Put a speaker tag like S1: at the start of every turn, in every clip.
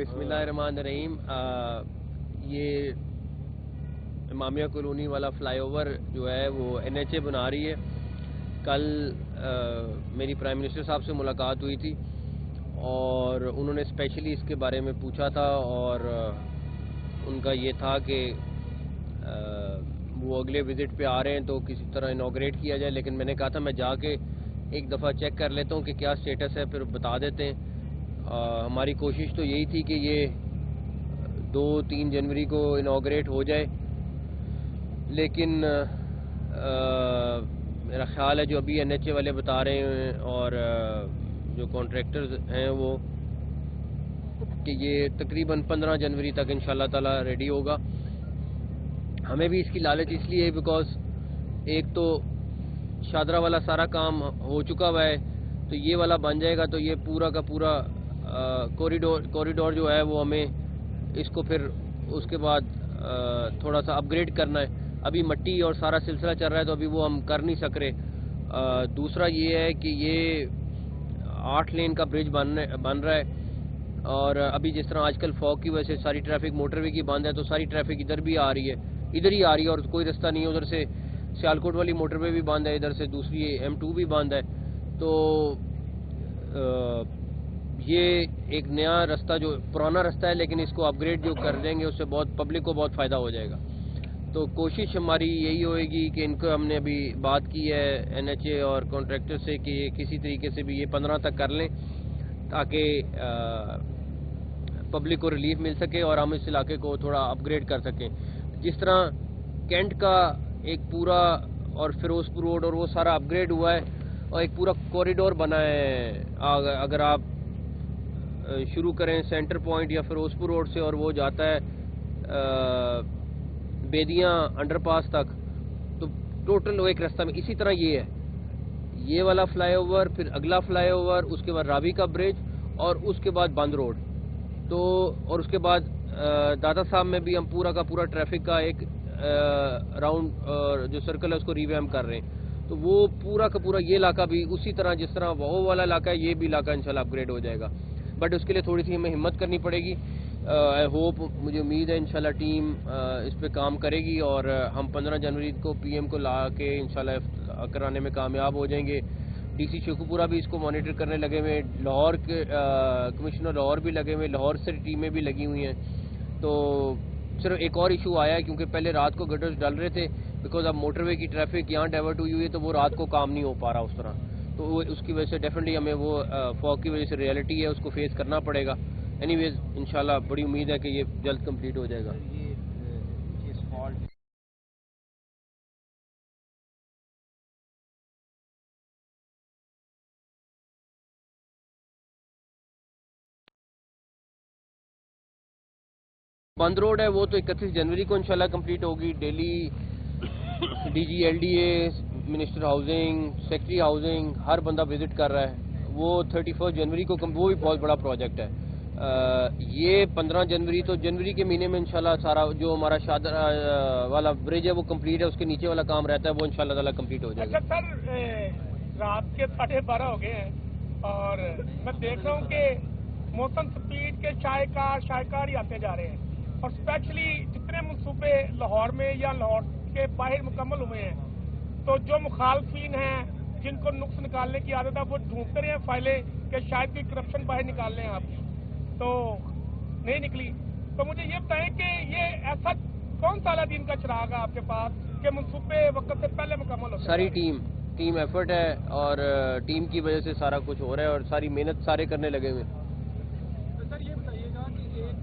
S1: بسم اللہ الرحمن الرحیم. یہ امامیہ کالونی والا فلائی اوور جو ہے وہ NHA بنا رہی ہے. کل میری پرائم منسٹر صاحب سے ملاقات ہوئی تھی اور انہوں نے اسپیشلی اس کے بارے میں پوچھا تھا اور ان کا یہ تھا کہ وہ اگلے وزٹ پہ آ رہے ہیں تو کسی طرح انوگریٹ کیا جائے، لیکن میں نے کہا تھا میں جا کے ایک دفعہ چیک کر لیتا ہوں کہ کیا سٹیٹس ہے، پھر بتا دیتے ہیں. ہماری کوشش تو یہی تھی کہ یہ 2-3 جنوری کو انوگریٹ ہو جائے، لیکن میرا خیال ہے جو ابھی NHA والے بتا رہے ہیں اور جو کانٹریکٹرز ہیں وہ کہ یہ تقریباً 15 جنوری تک انشاءاللہ تعالی ریڈی ہوگا. ہمیں بھی اس کی لالچ اس لیے بیکاز ایک تو شادرہ والا سارا کام ہو چکا ہوا ہے، تو یہ والا بن جائے گا تو یہ پورا کا پورا کوریڈور جو ہے وہ ہمیں اس کو پھر اس کے بعد تھوڑا سا اپ گریڈ کرنا ہے. ابھی مٹی اور سارا سلسلہ چل رہا ہے تو ابھی وہ ہم کر نہیں سک رہے. دوسرا یہ ہے کہ یہ 8 لین کا برج بن رہا ہے اور ابھی جس طرح آج کل فوگ کی وجہ سے ساری ٹریفک موٹر وے کی بند ہے، تو ساری ٹریفک ادھر بھی آ رہی ہے، ادھر ہی آ رہی ہے اور کوئی رستہ نہیں ہے. ادھر سے سیالکوٹ والی موٹر وے بھی بند ہے، ادھر سے دوسری M2 بھی بند ہے. تو یہ ایک نیا راستہ جو پرانا راستہ ہے لیکن اس کو اپ گریڈ جو کر دیں گے اس سے بہت پبلک کو بہت فائدہ ہو جائے گا. تو کوشش ہماری یہی ہوئے گی کہ ان کو ہم نے ابھی بات کی ہے NHA اور کانٹریکٹر سے کہ یہ کسی طریقے سے بھی یہ 15 تک کر لیں تاکہ پبلک کو ریلیف مل سکے اور ہم اس علاقے کو تھوڑا اپ گریڈ کر سکیں. جس طرح کینٹ کا ایک پورا اور فیروز پور روڈ اور وہ سارا اپ گریڈ ہوا ہے اور ایک پورا کوریڈور بنا ہے. اگر آپ شروع کریں سینٹر پوائنٹ یا فیروز پور روڈ سے اور وہ جاتا ہے بیدیاں انڈر پاس تک، تو ٹوٹل وہ ایک راستہ میں اسی طرح یہ والا فلائی اوور، پھر اگلا فلائی اوور، اس کے بعد راوی کا برج اور اس کے بعد بند روڈ. تو اور اس کے بعد دادا صاحب میں بھی ہم پورا کا پورا ٹریفک کا ایک راؤنڈ جو سرکل ہے اس کو ریویمپ کر رہے ہیں. تو وہ پورا کا پورا یہ علاقہ بھی اسی طرح جس طرح وہ والا علاقہ ہے یہ بھی علاقہ انشاءاللہ اپ گریڈ ہو جائے گا. بٹ اس کے لیے تھوڑی سی ہمیں ہمت کرنی پڑے گی. آئی ہوپ، مجھے امید ہے انشاءاللہ ٹیم اس پہ کام کرے گی اور ہم 15 جنوری کو PM کو لا کے انشاءاللہ کرانے میں کامیاب ہو جائیں گے. DC شیخوپورہ بھی اس کو مانیٹر کرنے لگے ہوئے، لاہور کے کمشنر لاہور بھی لگے ہوئے، لاہور سے ٹیمیں بھی لگی ہوئی ہیں. تو صرف ایک اور ایشو آیا ہے کیونکہ پہلے رات کو گٹرز ڈل رہے تھے بیکاز اب موٹر وے کی ٹریفک یہاں ڈائیورٹ ہوئی ہے تو وہ رات کو کام نہیں ہو پا رہا اس طرح. تو اس کی وجہ سے ڈیفینیٹلی ہمیں وہ فوگ کی وجہ سے ریئلٹی ہے اس کو فیس کرنا پڑے گا. اینی ویز انشاءاللہ بڑی امید ہے کہ یہ جلد کمپلیٹ ہو جائے گا. بند روڈ ہے وہ تو 31 جنوری کو انشاءاللہ کمپلیٹ ہوگی. Daily DG LDA، minister housing, secretary housing, ہر بندہ وزٹ کر رہا ہے. وہ 31 جنوری کو وہ بھی بہت بڑا پروجیکٹ ہے. یہ 15 جنوری تو جنوری کے مہینے میں انشاءاللہ سارا جو ہمارا شادر والا برج ہے وہ کمپلیٹ ہے، اس کے نیچے والا کام رہتا ہے وہ انشاءاللہ تعالی کمپلیٹ ہو جائے گا.
S2: اچھا سر، رات کے 12:30 ہو گئے ہیں اور میں دیکھ رہا ہوں کہ موسم سپیڈ کے شائقار ہی آتے جا رہے ہیں اور اسپیشلی جتنے منصوبے لاہور میں یا لاہور کے باہر مکمل ہوئے ہیں تو جو مخالفین ہیں جن کو نقص نکالنے کی عادت ہے وہ ڈھونڈتے رہے ہیں فائلیں کہ شاید کوئی کرپشن باہر نکال لیں آپ کی، تو نہیں نکلی. تو مجھے یہ بتائیں کہ یہ ایسا کون سا دن کا چراغ ہے آپ کے پاس کہ منصوبے وقت سے پہلے مکمل ہوتے ہیں؟
S1: ساری ٹیم ایفرٹ ہے اور ٹیم کی وجہ سے سارا کچھ ہو رہا ہے اور ساری محنت سارے کرنے لگے ہوئے.
S3: تو سر یہ بتائیے گا کہ ایک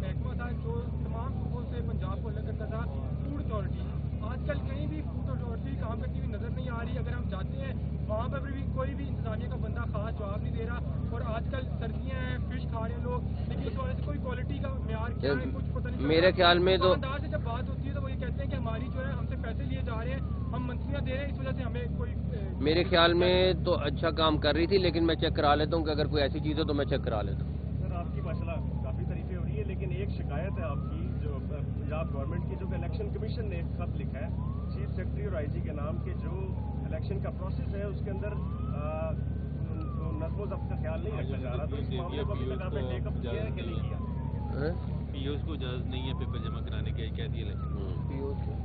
S3: محکمہ تھا جو تمام صوبوں سے پنجاب کو الگ کرتا تھا، فوڈ اتھارٹی، آج کل کہیں بھی فوڈ اتھارٹی کام کرتی ہوئی نظر نہیں آ رہی. اگر ہم جاتے ہیں وہاں پر بھی کوئی بھی انتظامیہ کا بندہ خاص جواب نہیں دے رہا اور آج کل سردیاں ہیں، فش کھا رہے ہیں لوگ، لیکن اس وجہ سے کوئی کوالٹی کا معیار کیا ہے کچھ پتہ نہیں.
S1: میرے خیال میں تو
S3: دکاندار سے جب بات ہوتی ہے تو وہ یہ کہتے ہیں کہ ہماری جو ہے ہم سے پیسے لیے جا رہے ہیں، ہم منتریاں دے رہے ہیں، اس وجہ سے ہمیں کوئی
S1: میرے خیال میں تو اچھا کام کر رہی تھی لیکن میں چیک کرا لیتا ہوں کہ اگر کوئی ایسی چیز ہو تو میں چیک کرا لیتا ہوں.
S4: سر آپ کی ماشاءاللہ کافی تعریفیں ہو رہی ہے لیکن ایک شکایت ہے آپ کی جو پنجاب گورنمنٹ کی، جو کہ الیکشن کمیشن نے ایک خط لکھا ہے چیف سیکرٹری اور IG کے نام کے جو الیکشن کا پروسیس ہے اس کے اندر نظم و ضبط کا خیال نہیں رکھا جا رہا. تو اس معاملے کو ابھی تک آپ نے ٹیک اپ کیا ہے کہ نہیں کیا؟
S5: POs کو اجازت نہیں ہے پیپر جمع کرانے کی، کہہ دیا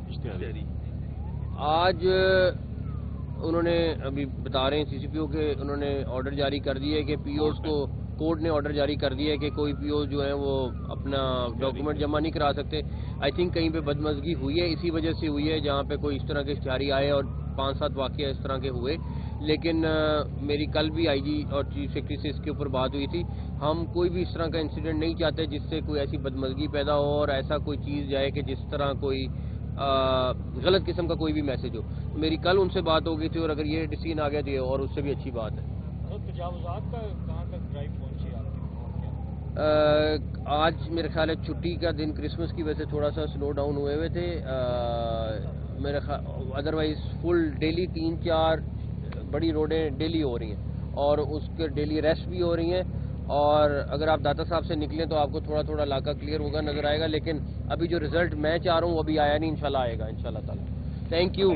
S5: اشتہاری
S1: آج انہوں نے ابھی بتا رہے ہیں CCPO کے انہوں نے آرڈر جاری کر دیا ہے کہ POs کو کورٹ نے آرڈر جاری کر دیا ہے کہ کوئی POs جو ہیں وہ اپنا ڈاکومنٹ جمع نہیں کرا سکتے. آئی تھنک کہیں پہ بدمزگی ہوئی ہے، اسی وجہ سے ہوئی ہے جہاں پہ کوئی اس طرح کے اشتہاری آئے اور 5-7 واقعہ اس طرح کے ہوئے. لیکن میری کل بھی IG اور چیف سیکرٹری سے اس کے اوپر بات ہوئی تھی. ہم کوئی بھی اس طرح کا انسیڈنٹ نہیں چاہتے جس سے کوئی ایسی بدمزگی پیدا ہو اور ایسا کوئی چیز جائے کہ جس طرح کوئی غلط قسم کا کوئی بھی میسج ہو. میری کل ان سے بات ہو گئی تھی اور اگر یہ ڈیسیژن آ گیا تو اور اس سے بھی اچھی بات ہے.
S3: تجاوزات کا کہاں تک ڈرائیو پہنچی آپ
S1: آج میرے خیال ہے چھٹی کا دن، کرسمس کی وجہ سے تھوڑا سا سلو ڈاؤن ہوئے تھے. میرے خیال ادروائز فل ڈیلی 3-4 بڑی روڈیں ڈیلی ہو رہی ہیں اور اس کے ڈیلی ریسٹ بھی ہو رہی ہیں. اور اگر آپ داتا صاحب سے نکلیں تو آپ کو تھوڑا تھوڑا علاقہ کلیئر ہوگا، نظر آئے گا. لیکن ابھی جو رزلٹ میں چاہ رہا ہوں وہ ابھی آیا نہیں، انشاءاللہ آئے گا انشاءاللہ تعالی. Thank you.